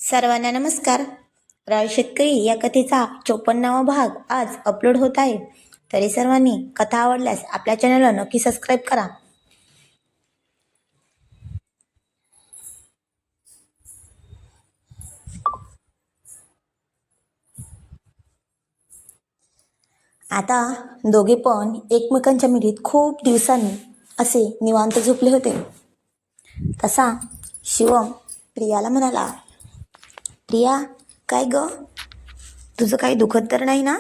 सर्वांना नमस्कार. राय शेतकरी या कथेचा 54वा भाग आज अपलोड होत आहे. तरी सर्वांनी कथा आवडल्यास आपल्या चॅनलला नक्की सबस्क्राईब करा. आता दोघे पण एकमेकांच्या मिठीत खूप दिवसांनी असे निवांत झोपले होते. तसा शिवम प्रियाला म्हणाला, प्रिया, काय ग, तुझं काही दुखत तर नाही ना?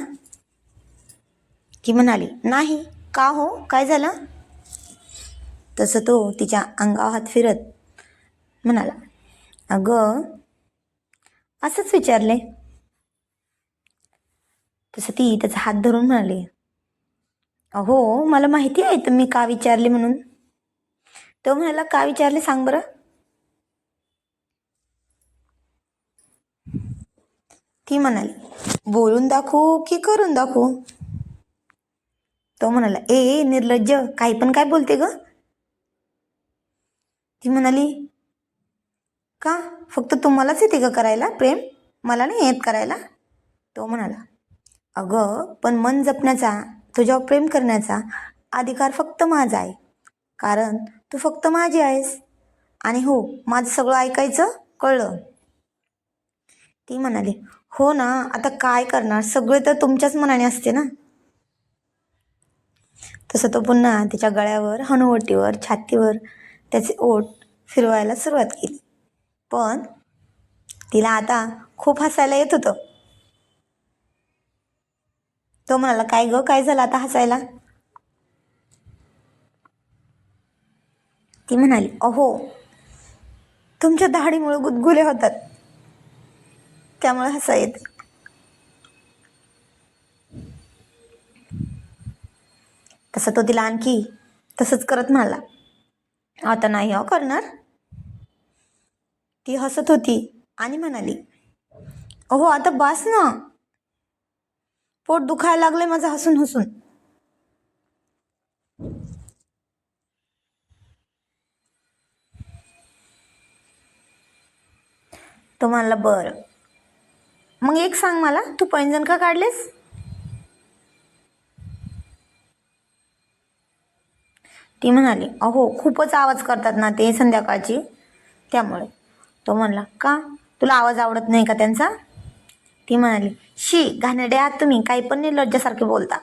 ती म्हणाली, नाही. का हो, काय झालं? तसं तो तिच्या अंगावर हात फिरत म्हणाला, अगं असंच विचारले. तसं ती त्याचा हात धरून म्हणाली, अहो मला माहिती आहे तुम्ही का विचारले म्हणून. तो म्हणाला, का विचारले सांग बरं. ती म्हणाली, बोलून दाखवू की करून दाखवू? तो म्हणाला, ए निर्लज्ज, काही पण काय बोलते ग? ती म्हणाली, का फक्त तुम्हालाच येते का करायला प्रेम, मला नाही येत करायला? तो म्हणाला, अगं पण मन जपण्याचा, तुझ्यावर प्रेम करण्याचा अधिकार फक्त माझा आहे, कारण तू फक्त माझी आहेस. आणि हो, माझं सगळं ऐकायचं, कळलं? ती म्हणाली, हो ना, आता काय करणार, सगळे तर तुमच्याच मनाने असते ना. तसं तो पुन्हा तिच्या गळ्यावर, हनुवटीवर, छातीवर त्याचे ओठ फिरवायला सुरुवात केली. पण तिला आता खूप हसायला येत होतं. तो म्हणाला, काय ग, काय झालं आता हसायला? ती म्हणाली, अहो तुमच्या दाढीमुळे गुदगुले होतात, त्यामुळे हसा येते. तसं तो तिला आणखी तसंच करत म्हणाला, आता नाही हो करणार. ती हसत होती आणि म्हणाली, अहो आता बास ना, पोट दुखायला लागले माझं हसून हसून. तो म्हणाला, बरं मग एक सांग मला, तू पैंजण का काढलेस? ती म्हणाली, अहो खूपच आवाज करतात ना ते संध्याकाळची, त्यामुळे. तो म्हणला, का तुला आवाज आवडत नाही का त्यांचा? ती म्हणाली, शी घाणेरडे आहात तुम्ही, काही पण निर्लज्जासारखे बोलता.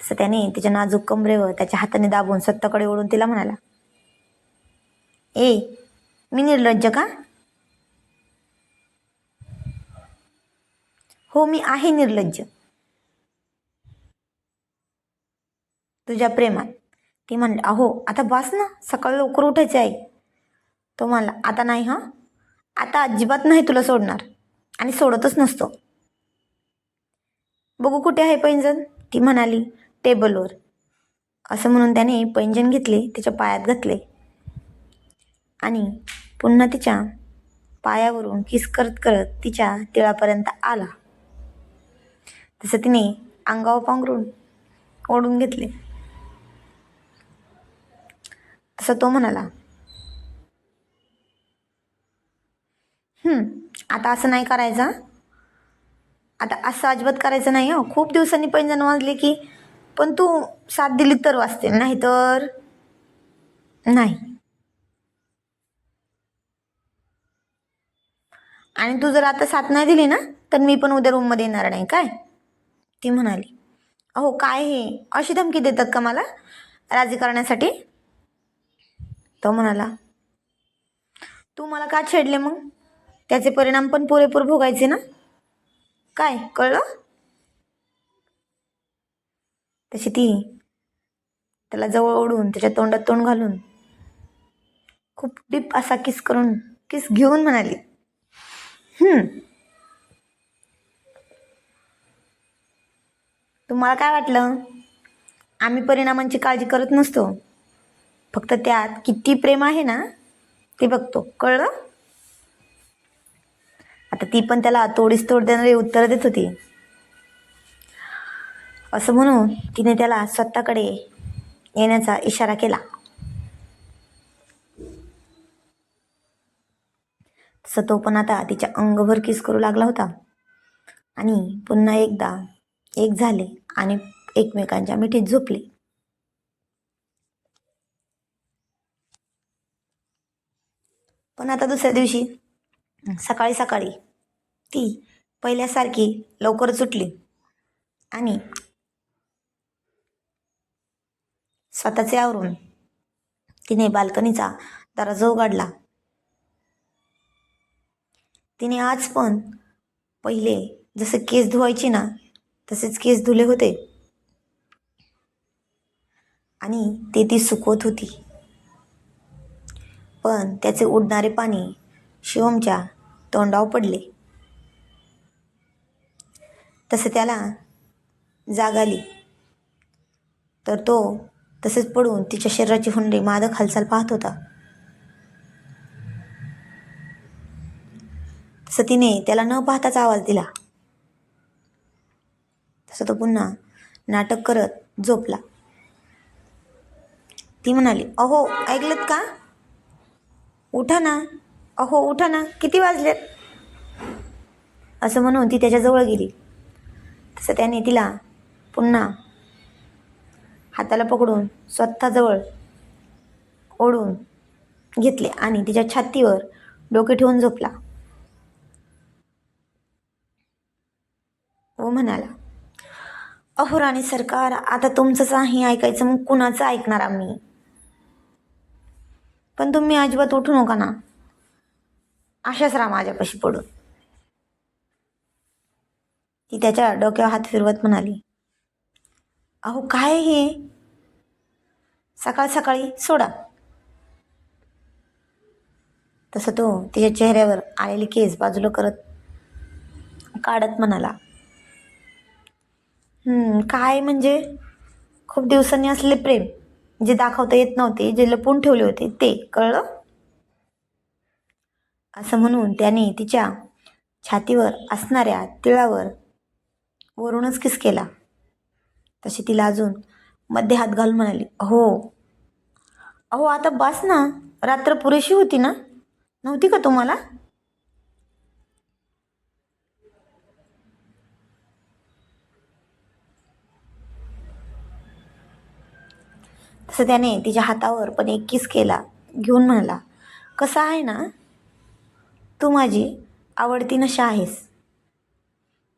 तसं त्याने तिच्या नाजूक कमरेवर त्याच्या हाताने दाबून स्वतःकडे ओढून तिला म्हणाला, ए मी निर्लज्ज का? हो मी आहे निर्लज्ज तुझ्या प्रेमात. ती म्हणली, अहो आता बस ना, सकाळी लवकर उठायचे आहे. तो म्हणला, आता नाही हा, आता अजिबात नाही तुला सोडणार, आणि सोडतच नसतो. बघू कुठे आहे पैंजण? ती म्हणाली, टेबलवर. असं म्हणून त्याने पैंजण घेतले, तिच्या पायात घातले आणि पुन्हा तिच्या पायावरून किस करत करत तिच्या तिळापर्यंत आला. तसं तिने अंगावर पांघरून ओढून घेतले. तसं तो म्हणाला, आता असं नाही करायचं, आता असं अजिबात करायचं नाही हो. खूप दिवसांनी पैंजण वाजले की, पण तू साथ दिली तर वाजते, नाही तर नाही. आणि तू जर आता साथ नाही दिली ना, तर मी पण उद्या रूममध्ये येणार नाही काय? ती म्हणाली, अहो काय हे, अशी धमकी देतात का मला राजी करण्यासाठी? तो म्हणाला, तू मला का छेडले मग? त्याचे परिणाम पण पुरेपूर भोगायचे ना, काय कळलं? तशी ती त्याला जवळ ओढून त्याच्या तोंडात तोंड घालून खूप डीप असा किस घेऊन म्हणाली, तुम्हाला काय वाटलं, आम्ही परिणामांची काळजी करत नसतो, फक्त त्यात किती प्रेम आहे ना ते बघतो, कळलं? आता ती पण त्याला तोडीस तोड देणारी उत्तर देत होती. असं म्हणून तिने त्याला स्वतःकडे येण्याचा इशारा केला. तसं तो पण आता तिच्या अंगभर किस करू लागला होता आणि पुन्हा एकदा एक झाले आणि एकमेकांच्या मिठीत झोपले. पण आता दुसऱ्या दिवशी सकाळी सकाळी ती पहिल्यासारखी लवकरच उठली आणि स्वतःचे आवरून तिने बाल्कनीचा दरवाजा उघडला. तिने आज पण पहिले जसे केस धुवायची ना तसेच केस धुले होते आणि ते ती सुकवत होती. पण त्याचे उडणारे पाणी शिवमच्या तोंडावर पडले. तसे त्याला जाग आली तर तो तसेच पडून तिच्या शरीराची हुंडे मादक हालचाल पाहत होता. तसं तिने त्याला न पाहताच आवाज दिला. तसं तो पुन्हा नाटक करत झोपला. ती म्हणाली, अहो ऐकलत का? उठा ना, अहो उठा ना, किती वाजलेत? असं म्हणून ती त्याच्याजवळ गेली. तसं त्याने तिला पुन्हा हाताला पकडून स्वतःजवळ ओढून घेतले आणि तिच्या छातीवर डोके ठेवून झोपला व म्हणाला, अहो राणी सरकार, आता तुमचंच आहे ऐकायचं, मग कुणाचं ऐकणार आम्ही? पण तुम्ही अजिबात उठू नका ना, अशाच राहा माझ्यापाशी पडून. ती त्याच्या डोक्यावर हात फिरवत म्हणाली, अहो काय हे सकाळ सकाळी सोडा. तसं तो तिच्या चेहऱ्यावर आलेले केस बाजूला काढत म्हणाला, काय म्हणजे? खूप दिवसांनी असलेले प्रेम, जे दाखवता येत नव्हते, जे लपून ठेवले होते, ते कळलं? असं म्हणून त्याने तिच्या छातीवर असणाऱ्या तिळावर वरूनच किस केला. तशी तिला अजून मध्ये हात घालून म्हणाली, अहो आता बस ना, रात्र पुरेशी होती ना, नव्हती का तुम्हाला? तसं त्याने तिच्या हातावर पण एक किस केला घेऊन म्हणाला, कसं आहे ना, तू माझी आवडती नशा आहेस.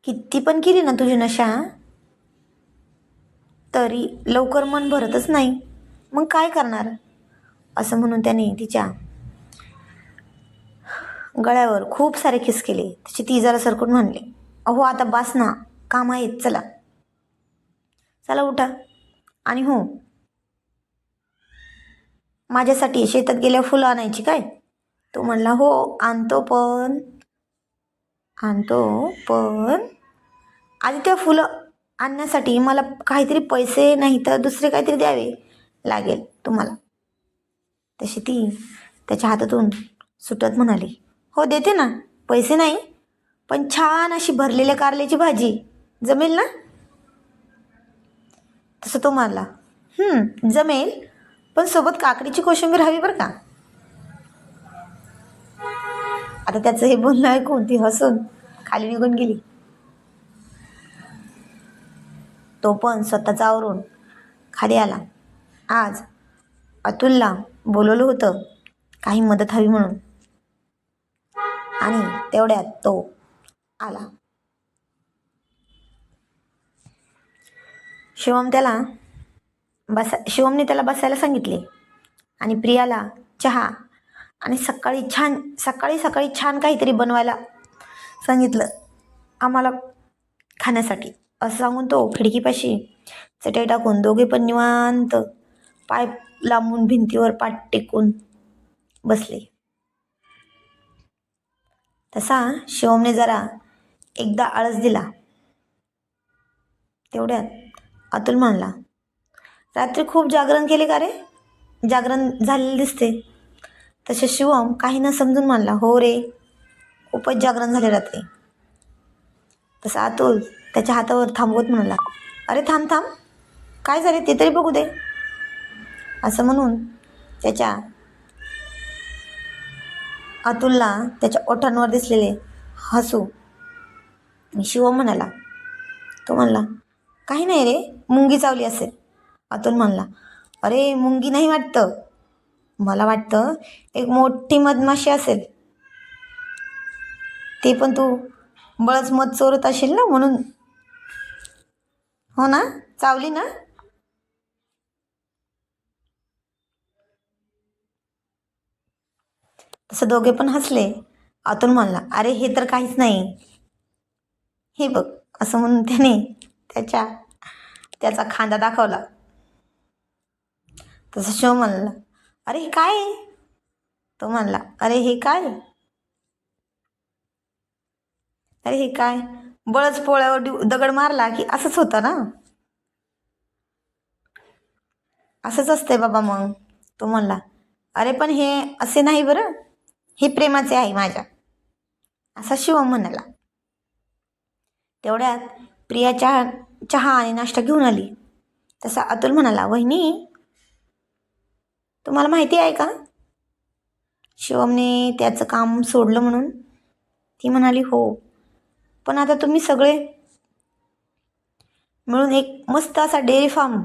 किती पण केली ना तुझी नशा तरी लवकर मन भरतच नाही, मग काय करणार? असं म्हणून त्याने तिच्या गळ्यावर खूप सारे किस केले. तिची ती जरा सरकून म्हणले, अहो आता बास ना, काम आहेत, चला चला उठा. आणि हो, माझ्यासाठी शेतात गेल्या फुलं आणायची काय? तो म्हणला, हो आणतो पण आधी त्या फुलं आणण्यासाठी मला काहीतरी पैसे नाही तर दुसरे काहीतरी द्यावे लागेल तुम्हाला. तशी ती त्याच्या हातातून सुटत म्हणाली, हो देते ना, पैसे नाही पण छान अशी भरलेल्या कारल्याची भाजी जमेल ना? तसं तो मारला, जमेल, पण सोबत काकडीची कोशिंबीर हवी बरं का. आता त्याचं हे बोलणं ऐकून ती हसून खाली निघून गेली. तो पण स्वतःचा आवरून खाली आला. आज अतुलला बोलवलं होतं काही मदत हवी म्हणून आणि तेवढ्यात तो आला. शिवमने त्याला बसायला सांगितले आणि प्रियाला चहा आणि सकाळी सकाळी छान काहीतरी बनवायला सांगितलं आम्हाला खाण्यासाठी. असं सांगून तो खिडकीपाशी चटई टाकून दोघे पण निवांत पाय लांबून भिंतीवर पाठ टेकून बसले. तसा शिवमने जरा एकदा आळस दिला. तेवढ्यात अतुल म्हणला, रात्री खूप जागरण केले का रे? जागरण झालेले दिसते. तसे शिवम काही न समजून म्हणला, हो रे, खूपच जागरण झाले रात्री. तसा अतुल त्याच्या हातावर थांबवत म्हणाला, अरे थांब, काय झाले ते तरी बघू दे. असं म्हणून त्याच्या अतुलला त्याच्या ओठांवर दिसलेले हसू शिवम म्हणाला. तो म्हणला, काही नाही रे, मुंगी चावली असेल. अतुल म्हणला, अरे मुंगी नाही वाटतं, मला वाटतं एक मोठी मधमाशी असेल. ते पण तू बळच मध चोरत असेल ना म्हणून. हो ना, चावली ना. तसं दोघे पण हसले. अतुल म्हणला, अरे हे तर काहीच नाही, हे बघ. असं म्हणून त्याने त्याच्या त्याचा खांदा दाखवला. तसं शिव म्हणला, अरे हे काय आहे? तो म्हणला, अरे हे काय, अरे हे काय, बळच पोळ्यावर दगड मारला की असंच होतं ना. असंच असतंय बाबा मग. तो म्हणला, अरे पण हे असे नाही बरं, हे प्रेमाचे आहे माझ्या, असा शिवम म्हणाला. तेवढ्यात प्रिया चहा आणि नाश्ता घेऊन आली. तसा अतुल म्हणाला, वहिनी तुम्हाला माहिती आहे का, शिवमने त्याचं काम सोडलं म्हणून. ती म्हणाली, हो, पण आता तुम्ही सगळे मिळून एक मस्त असा डेअरी फार्म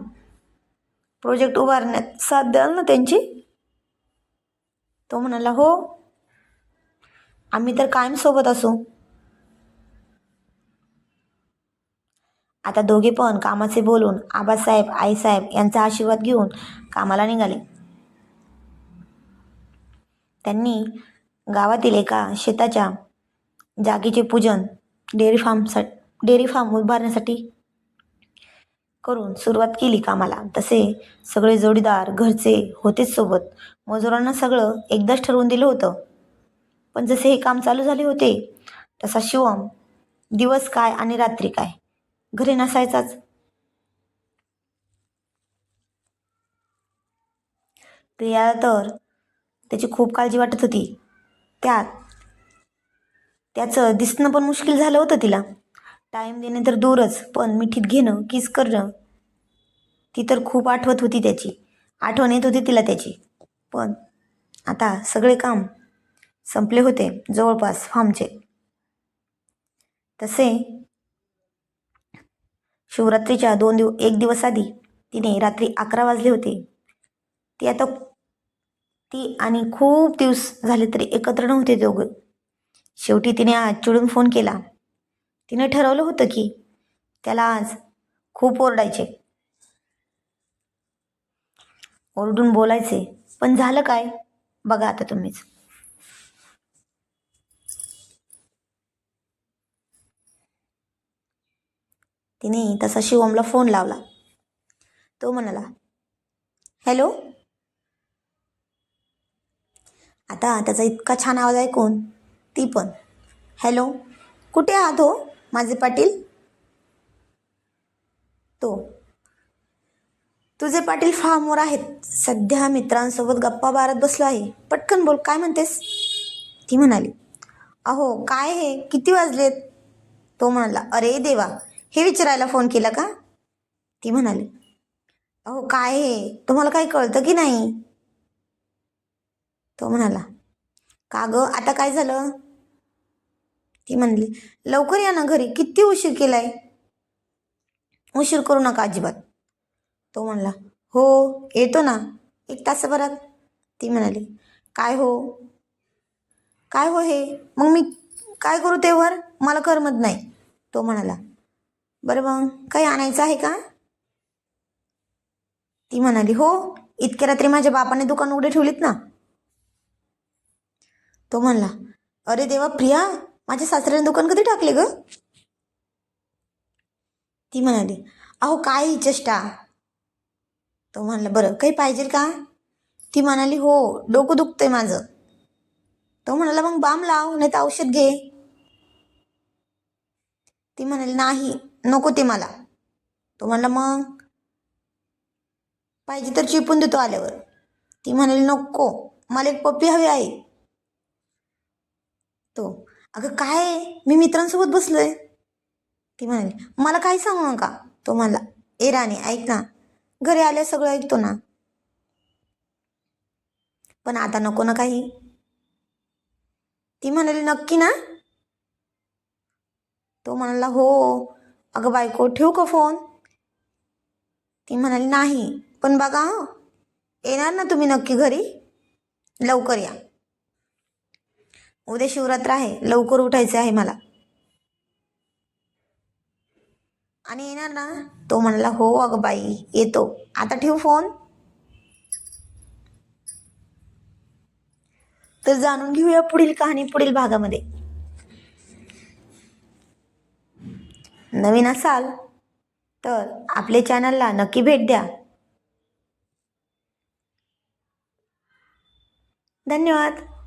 प्रोजेक्ट उभारण्यात साथ द्याल ना त्यांची. तो म्हणाला, हो, आम्ही तर कायम सोबत असू. आता दोघे पण कामाचे बोलून आबासाहेब आईसाहेब यांचा आशीर्वाद घेऊन कामाला निघाले. त्यांनी गावातील एका शेताच्या जागेचे पूजन डेअरी फार्म उभारण्यासाठी करून सुरुवात केली कामाला. तसे सगळे जोडीदार घरचे होतेच सोबत. मजुरांना सगळं एकदाच ठरवून दिलं होतं. पण जसे हे काम चालू झाले होते तसा शिवम दिवस काय आणि रात्री काय घरी नसायचाच. प्रियाला तर त्याची खूप काळजी वाटत होती. त्याचं दिसणं पण मुश्किल झालं होतं तिला. टाईम देणे तर दूरच, पण मिठीत घेणं, किस करणं, ती तर खूप आठवत होती त्याची. आठवण येत होती तिला त्याची. पण आता सगळे काम संपले होते जवळपास फार्मचे. तसे शिवरात्रीच्या एक दिवस आधी तिने रात्री 11 वाजले होते. ती आणि खूप दिवस झाले तरी एकत्र नव्हते दोघं. शेवटी तिने आज चिडून फोन केला. तिने ठरवलं होतं की त्याला आज खूप ओरडून बोलायचे. पण झालं काय बघा आता तुम्हीच. तिने तसा शिवमला फोन लावला. तो म्हणाला, हॅलो. आता त्याचा इतका छान आवाज ऐकून ती पण, हॅलो, कुठे आहात हो माझे पाटील. तो, तुझे पाटील फार्मवर आहेत, सध्या मित्रांसोबत गप्पा मारत बसलो आहे. पटकन बोल, काय म्हणतेस. ती म्हणाली, अहो काय हे, किती वाजलेत. तो म्हणाला, अरे देवा, हे विचारायला फोन केला का. ती म्हणाली, अहो काय हे, तुम्हाला काही कळतं की नाही. तो म्हणाला, का गं आता काय झालं. ती म्हणली, लवकर या ना घरी, किती उशीर केलाय. उशीर करू नका अजिबात. तो म्हणला, हो येतो ना 1 तासाभरात. ती म्हणाली, काय हो, काय हो हे, मग मी काय करू तेव्हा, मला करमत नाही. तो म्हणाला, बरं मग काही आणायचं आहे का. ती म्हणाली, हो, इतक्या रात्री माझ्या बापाने दुकान उघडे ठेवलीत ना. तो म्हणला, अरे देवा प्रिया, माझ्या सासऱ्याने दुकान कधी टाकले ग. ती म्हणाली, अहो काय ही चेष्टा. तो म्हणला, बरं काही पाहिजे का. ती म्हणाली, हो, डोकं दुखतंय माझं. तो म्हणाला, मग बाम लाव, नाही तर औषध घे. ती म्हणाली, नाही नको ते मला. तो म्हणला, मग पाहिजे तर चिपून देतो आल्यावर. ती म्हणाली, नको, मला एक पप्पी हवी आहे. तो, अगं काय, मी मित्रांसोबत बसलोय. ती म्हणाली, मला काही सांगू नका. तो म्हणला, ए राणी ऐक ना, घरी आल्या सगळं ऐकतो ना, पण आता नको ना काही. ती म्हणाली नक्की ना. तो म्हणाला हो. अगं बायको ठेवू का फोन. ती म्हणाली नाही, पण बघा हं, येणार ना तुम्ही नक्की घरी, लवकर या. उद्या शिवरात्र आहे, लवकर उठायचे आहे मला. आणि येणार ना. तो म्हणाला हो अगं बाई येतो, आता ठेवू फोन. तर जाणून घेऊया पुढील कहाणी पुढील भागामध्ये. नवीन असाल तर आपल्या चॅनलला नक्की भेट द्या. धन्यवाद.